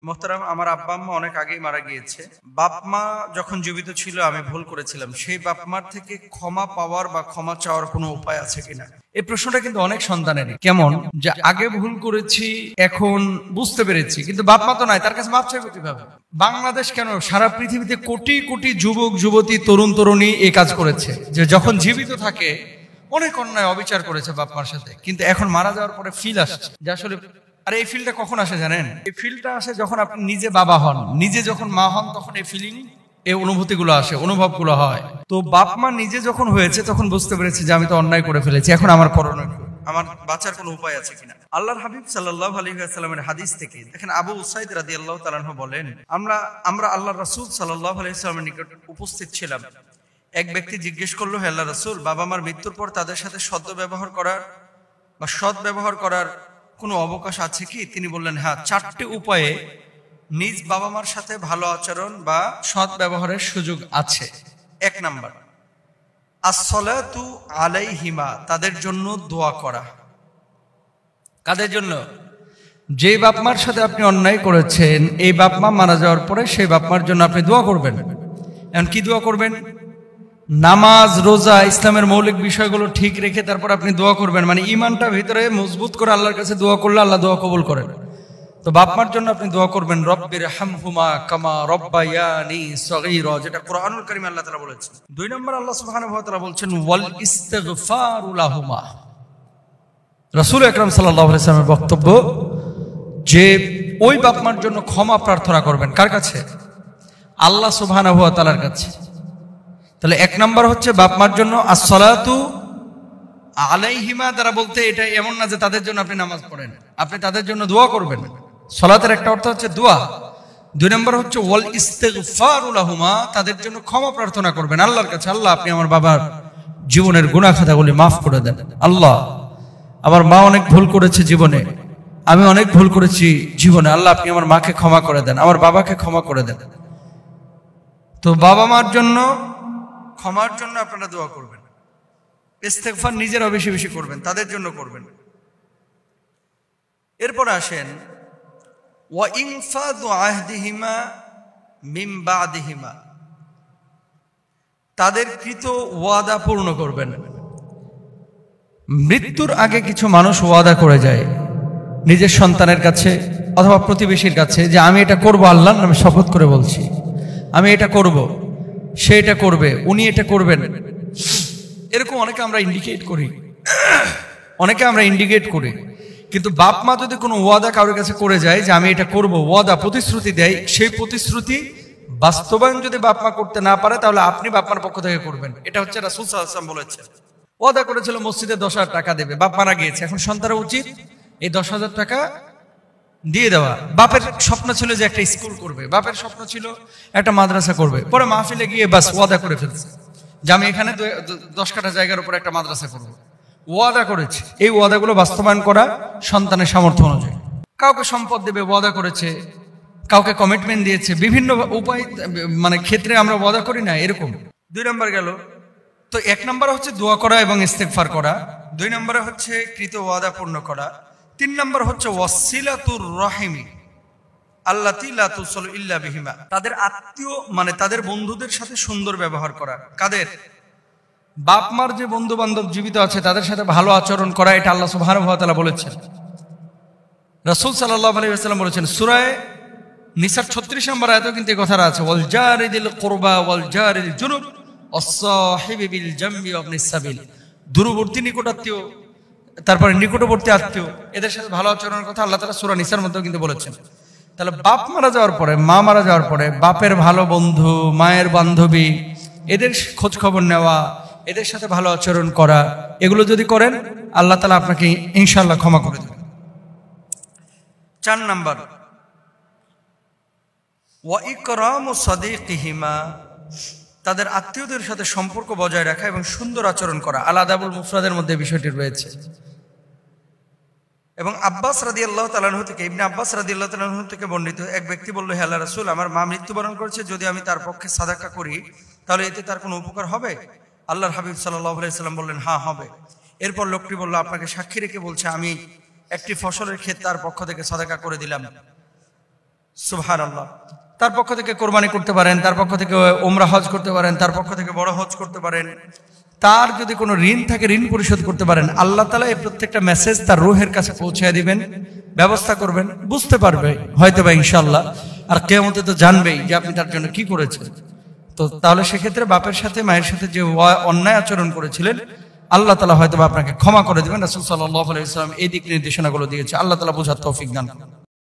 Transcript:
মোহতারাম, আমার আব্বা আম্মা অনেক আগেই মারা গিয়েছে। বাপ মা যখন জীবিত ছিল আমি ভুল করেছিলাম, সেই বাপ মার থেকে ক্ষমা পাওয়ার বা ক্ষমা চাওয়ার কোনো উপায় আছে কিনা? এই প্রশ্নটা কিন্তু অনেক সন্তানেরই। কেমন যে আগে ভুল করেছি এখন বুঝতে পেরেছি, কিন্তু বাপ মা তো নাই, তার কাছে মাপ চাইবে কিভাবে? বাংলাদেশ কেন, সারা পৃথিবীতে কোটি কোটি যুবক যুবতী তরুণ তরুণী এই কাজ করেছে যে যখন জীবিত থাকে অনেক অন্যায় অবিচার করেছে বাপ মার সাথে, কিন্তু এখন মারা যাওয়ার পরে ফিল আসছে যে আসলে আর এই ফিলটা কখন আসে জানেন? এই ফিলটা আসে যখন আপনি নিজে বাবা হন, নিজে যখন মা হন, তখন এই ফিলিং, এই অনুভূতিগুলো আসে, অনুভবগুলো হয়। তো বাপ মা নিজে যখন হয়েছে তখন বুঝতে পেরেছে যে আমি তো অন্যায় করে ফেলেছি, এখন আমার করণীয় কি? আমার বাঁচার কোনো উপায় আছে কিনা? আল্লাহর হাবিব সাল্লাল্লাহু আলাইহি ওয়াসাল্লামের হাদিস থেকে দেখেন, আবু উসাইদ রাদিয়াল্লাহু তাআলা আনহু বলেন, আমরা আল্লাহর রাসূল সাল্লাল্লাহু আলাইহি ওয়াসাল্লামের নিকট উপস্থিত ছিলাম। এক ব্যক্তি জিজ্ঞেস করলো, হে আল্লাহর রাসূল, বাবা মার মৃত্যুর পর তাদের সাথে সৎ ব্যবহার করার কোনো অবকাশ আছে কি? তিনি বললেন, হ্যাঁ, 4টি উপায়ে নিজ বাবা মার সাথে ভালো আচরণ বা সৎ ব্যবহারের সুযোগ আছে। 1 নাম্বার, আসসালাতু আলাইহিমা, তাদের জন্য দোয়া করা। কাদের জন্য? যে বাপ মার সাথে আপনি অন্যায় করেছেন, এই বাপ মা মারা যাওয়ার পরে সেই বাপ মার জন্য আপনি দোয়া করবেন। এখন কি দোয়া করবেন? নামাজ, রোজা, ইসলামের মৌলিক বিষয়গুলো ঠিক রেখে তারপর আপনি দোয়া করবেন, মানে ঈমানটা ভিতরে মজবুত করে আল্লাহর কাছে দোয়া করলে আল্লাহ দোয়া কবুল করেন। তো বাপ মার জন্য আপনি দোয়া করবেন, রব্বির হামহুমা কামা রব্বায়ানি সগীরা, যেটা কোরআনুল কারীমে আল্লাহ তাআলা বলেছেন। 2 নম্বর, আল্লাহ সুবহানাহু ওয়া তাআলা বলছেন ওয়াল ইস্তিগফারু লাহুমা। রাসূল আকরাম সাল্লাল্লাহু আলাইহি ওয়াসাল্লামের বক্তব্য যে ওই বাপ মার জন্য ক্ষমা প্রার্থনা করবেন। কার কাছে? আল্লাহ সুবহানাহু ওয়া তাআলার কাছে। তাহলে 1 নাম্বার হচ্ছে বাপ মার জন্য আসসালাতু আলাইহিমা, দ্বারা বলতে এটা এমন না যে তাদের জন্য আপনি নামাজ পড়েন, আপনি তাদের জন্য দোয়া করবেন। সালাতের একটা অর্থ হচ্ছে দোয়া। 2 নম্বর হচ্ছে ওয়াল ইস্তিগফারু লাহুমা, তাদের জন্য ক্ষমা প্রার্থনা করবেন আল্লাহর কাছে, আল্লাহ আপনি আমার বাবার জীবনের গুনাহ খাতাগুলি মাফ করে দেন। আল্লাহ, আমার মা অনেক ভুল করেছে জীবনে, আমি অনেক ভুল করেছি জীবনে, আল্লাহ আপনি আমার মাকে ক্ষমা করে দেন, আমার বাবাকে ক্ষমা করে দেন। তো বাবা মার জন্য ক্ষমার জন্য আপনারা দোয়া করবেন, ইস্তেগফার নিজেরাও বেশি বেশি করবেন, তাদের জন্য করবেন। এরপর আসেন ওয়া ইনফাদু আহদিহিমা মিন বাদিহিমা, তাদের কৃত ওয়াদা পূর্ণ করবেন। মৃত্যুর আগে কিছু মানুষ ওয়াদা করে যায় নিজের সন্তানের কাছে অথবা প্রতিবেশীর কাছে যে আমি এটা করব, আল্লাহর নামে শপথ করে বলছি আমি এটা করব, সে এটা করবে, উনি এটা করবেন। এরকম অনেকে আমরা ইন্ডিকেট করি, কিন্তু বাপ মা যদি কোনো ওয়াদা কারোর কাছে করে যায় যে আমি এটা করব, ওয়াদা প্রতিশ্রুতি দেয়, সেই প্রতিশ্রুতি বাস্তবায়ন যদি বাপ মা করতে না পারে তাহলে আপনি বাপ মার পক্ষ থেকে করবেন। এটা হচ্ছে রাসূল সাল্লাল্লাহু আলাইহি ওয়াসাল্লাম বলেছেন। ওয়াদা করেছিল মসজিদে 10,000 টাকা দেবে, বাপ মারা গিয়েছে, এখন সন্তানের উচিত এই 10,000 টাকা দিয়ে দেওয়া। বাপের স্বপ্ন ছিল যে একটা স্কুল করবে, বাপের স্বপ্ন ছিল একটা মাদ্রাসা করবে, পরে মাহফিলে গিয়ে বাস ওয়াদা করে ফেলছে যে আমি এখানে 10 কাঠা জায়গার উপর একটা মাদ্রাসা করবো। ওয়াদা করেছে, এই ওয়াদাগুলো বাস্তবায়ন করা সন্তানের সামর্থ্য অনুযায়ী। কাউকে সম্পদ দেবে, ওয়াদা করেছে, কাউকে কমিটমেন্ট দিয়েছে, বিভিন্ন উপায় মানে ক্ষেত্রে আমরা ওয়াদা করি না, এরকম। 2 নম্বর গেল। তো 1 নম্বর হচ্ছে দোয়া করা এবং ইস্তেগফার করা, 2 নম্বরে হচ্ছে কৃত ওয়াদা পূর্ণ করা, 3 নম্বর হচ্ছে ওয়াসিলাতুর রাহিমি আল্লাতী লা তুসালু ইল্লা বিহিমা, তাদের আত্মীয় মানে তাদের বন্ধুদের সাথে সুন্দর ব্যবহার করা। কাদের? বাপ মার যে বন্ধু বান্ধব জীবিত আছে তাদের সাথে ভালো আচরণ করা, এটা আল্লাহ সুবহানাহু ওয়া তাআলা বলেছেন। রাসূল সাল্লাল্লাহু আলাইহি ওয়াসাল্লাম বলেছেন, সূরা নিসার 36 নম্বর আয়াতেও কিন্তু এই কথাটা আছে, ওয়াল জারিদিল কুরবা ওয়াল জারিল জুনুব ওয়াস-সাহিবি বিল জামবি ওয়া ইবনিস সাবিল, দূরবর্তী নিকটাত্মীয়, তারপরে নিকটবর্তী আত্মীয়, এদের সাথে ভালো আচরণের কথা আল্লাহ তাআলা সূরা নিসার মধ্যেও কিন্তু বলেছেন। তাহলে বাপ মারা যাওয়ার পরে, মা মারা যাওয়ার পরে বাপের ভালো বন্ধু, মায়ের বান্ধবী, এদের খোঁজ খবর নেওয়া, এদের সাথে ভালো আচরণ করা, এগুলো যদি করেন আল্লাহ তাআলা আপনাকে ইনশাআল্লাহ ক্ষমা করে দেবেন। 4 নাম্বার ওয়া ইকরামু সাদিকিহিমা, তাদের আত্মীয়দের সাথে সম্পর্ক বজায় রাখা এবং সুন্দর আচরণ করা। আল আদাবুল মুফরাদের মধ্যে বিষয়টি রয়েছে। এবং আব্বাস রাদিয়াল্লাহু তাআলা আনহু থেকে, ইবনে আব্বাস রাদিয়াল্লাহু তাআলা আনহু থেকে বর্ণিত, এক ব্যক্তি বলল, হে আল্লাহর রাসূল, আমার মা মৃত্যুবরণ করেছে, যদি আমি তার পক্ষে সাদাকা করি তাহলে এতে তার কোনো উপকার হবে? আল্লাহর হাবিব সাল্লাল্লাহু আলাইহি সাল্লাম বললেন, হ্যাঁ হবে। এরপর লোকটি বলল, আপনাকে সাক্ষী রেখে বলছে আমি একটি ফসলের ক্ষেত তার পক্ষ থেকে সাদাকা করে দিলাম। সুবহানাল্লাহ। তার পক্ষ থেকে কোরবানি করতে পারেন, তার পক্ষ থেকে উমরা হজ করতে পারেন, তার পক্ষ থেকে বড় হজ করতে পারেন। তার যদি কোনো ঋণ থাকে ঋণ পরিশোধ করতে পারেন। আল্লাহ তাআলা এই প্রত্যেকটা মেসেজ তার রূহের কাছে পৌঁছে দিবেন, ব্যবস্থা করবেন, বুঝতে পারবে হয়তো বা ইনশাআল্লাহ। আর কিয়ামতে তো জানবেই যে আপনি তার জন্য কি করেছেন। তো তাহলে সেক্ষেত্রে বাপের সাথে মায়ের সাথে যে অন্যায় আচরণ করেছিলেন আল্লাহ তাআলা হয়তো বা আপনাকে ক্ষমা করে দিবেন। রাসূল সাল্লাল্লাহু আলাইহি ওয়াসাল্লাম এই দিক নির্দেশনাগুলো দিয়েছে। আল্লাহ তাআলা বোঝার তৌফিক দান করুন।